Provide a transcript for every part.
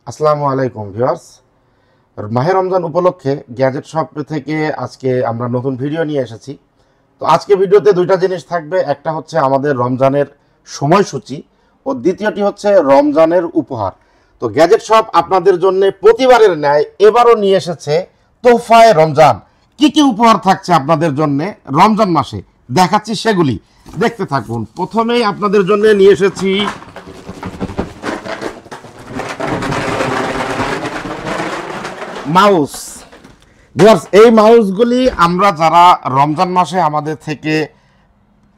আসসালামু আলাইকুম ভিউয়ার্স। মাহে রমজান উপলক্ষে গ্যাজেট শপ থেকে আজকে আমরা নতুন ভিডিও নিয়ে এসেছি। তো আজকে ভিডিওতে দুইটা জিনিস থাকবে, একটা হচ্ছে আমাদের রমজানের সময়সূচি ও দ্বিতীয়টি হচ্ছে রমজানের উপহার। তো গ্যাজেট শপ আপনাদের জন্য প্রতিবারের ন্যায় এবারও নিয়ে এসেছে তোহফায়ে রমজান। কি কি উপহার থাকছে আপনাদের জন্য রমজান মাসে দেখাচ্ছি, সেগুলি দেখতে থাকুন। প্রথমেই আপনাদের জন্য নিয়ে এসেছি মাউস। ভিউয়ার্স, এই মাউসগুলি আমরা যারা রমজান মাসে আমাদের থেকে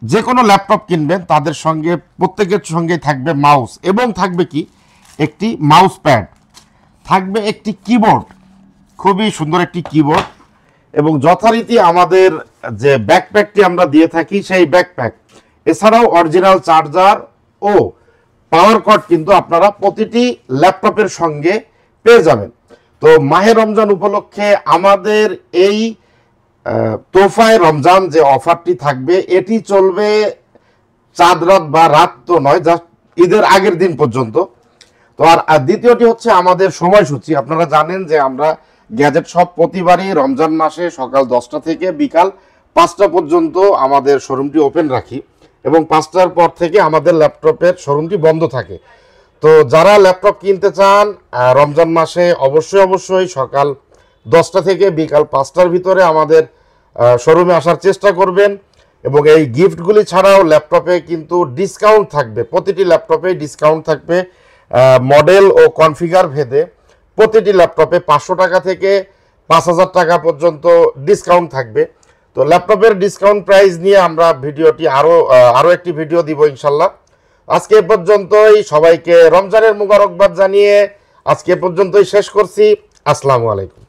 যে কোনো ল্যাপটপ কিনবেন তাদের সঙ্গে প্রত্যেকের সঙ্গে থাকবে মাউস, এবং থাকবে কি একটি মাউস প্যাড, থাকবে একটি কিবোর্ড, খুবই সুন্দর একটি কিবোর্ড, এবং যথারীতি আমাদের যে ব্যাকপ্যাকটি আমরা দিয়ে থাকি সেই ব্যাকপ্যাক, এছাড়াও অরিজিনাল চার্জার ও পাওয়ার কর্ড কিন্তু আপনারা প্রতিটি ল্যাপটপের সঙ্গে পেয়ে যাবেন। তো মাহে রমজান উপলক্ষে আমাদের এই তোহফায়ে রমজান যে অফারটি থাকবে এটি চলবে চাঁদ রাত বা রাত তো নয়, জাস্ট ঈদের আগের দিন পর্যন্ত। তো আর দ্বিতীয়টি হচ্ছে আমাদের সময়সূচি। আপনারা জানেন যে আমরা গ্যাজেট শপ প্রতিবারই রমজান মাসে সকাল 10টা থেকে বিকাল 5টা পর্যন্ত আমাদের শোরুমটি ওপেন রাখি, এবং 5টার পর থেকে আমাদের ল্যাপটপের শোরুমটি বন্ধ থাকে। তো যারা ল্যাপটপ কিনতে চান রমজান মাসে অবশ্যই সকাল 10টা থেকে বিকাল 5টার ভিতরে আমাদের শোরুমে আসার চেষ্টা করবেন। এবং এই গিফটগুলি ছাড়াও ল্যাপটপে কিন্তু ডিসকাউন্ট থাকবে, প্রতিটি ল্যাপটপে ডিসকাউন্ট থাকবে মডেল ও কনফিগার ভেদে। প্রতিটি ল্যাপটপে 500 টাকা থেকে 5000 টাকা পর্যন্ত ডিসকাউন্ট থাকবে। তো ল্যাপটপের ডিসকাউন্ট প্রাইস নিয়ে আমরা ভিডিওটি আরও একটি ভিডিও দিব ইনশাল্লাহ। আজকে পর্যন্তই, সবাইকে রমজানের মুবারকবাদ জানিয়ে আজকে পর্যন্তই শেষ করছি। আসসালামু আলাইকুম।